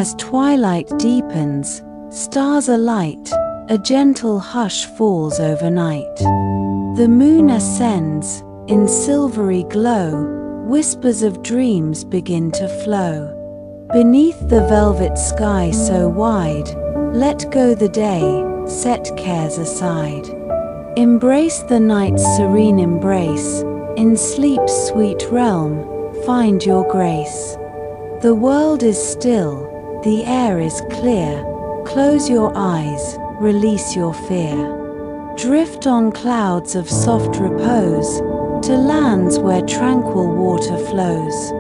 As twilight deepens, stars alight, a gentle hush falls overnight. The moon ascends, in silvery glow, whispers of dreams begin to flow. Beneath the velvet sky so wide, let go the day, set cares aside. Embrace the night's serene embrace, in sleep's sweet realm, find your grace. The world is still, the air is clear, close your eyes, release your fear. Drift on clouds of soft repose, to lands where tranquil water flows.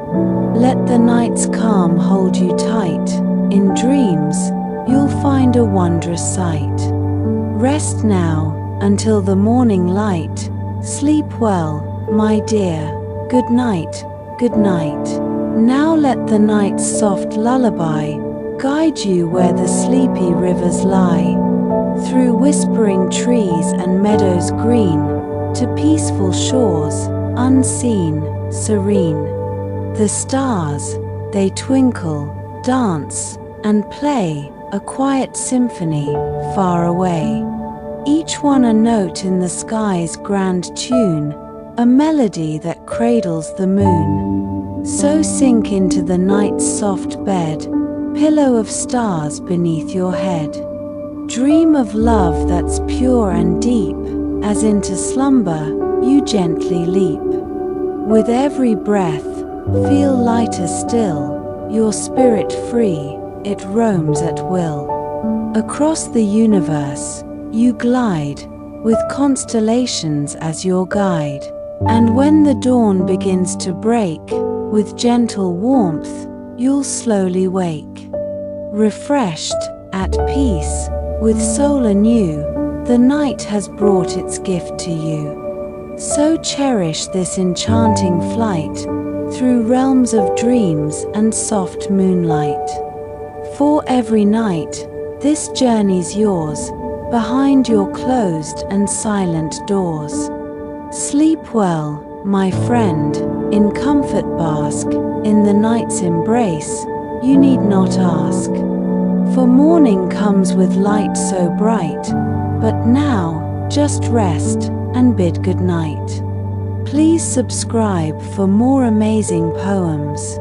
Let the night's calm hold you tight, in dreams, you'll find a wondrous sight. Rest now, until the morning light, sleep well, my dear, good night, good night. Now let the night's soft lullaby guide you where the sleepy rivers lie, through whispering trees and meadows green, to peaceful shores, unseen, serene. The stars, they twinkle, dance, and play, a quiet symphony, far away. Each one a note in the sky's grand tune, a melody that cradles the moon. So sink into the night's soft bed, pillow of stars beneath your head. Dream of love that's pure and deep, as into slumber you gently leap. With every breath, feel lighter still, your spirit free, it roams at will. Across the universe, you glide, with constellations as your guide. And when the dawn begins to break, with gentle warmth, you'll slowly wake. Refreshed, at peace, with soul anew, the night has brought its gift to you. So cherish this enchanting flight, through realms of dreams and soft moonlight. For every night, this journey's yours, behind your closed and silent doors. Sleep well, my friend, in comfort bask, in the night's embrace, you need not ask. For morning comes with light so bright, but now, just rest and bid good night. Please subscribe for more amazing poems.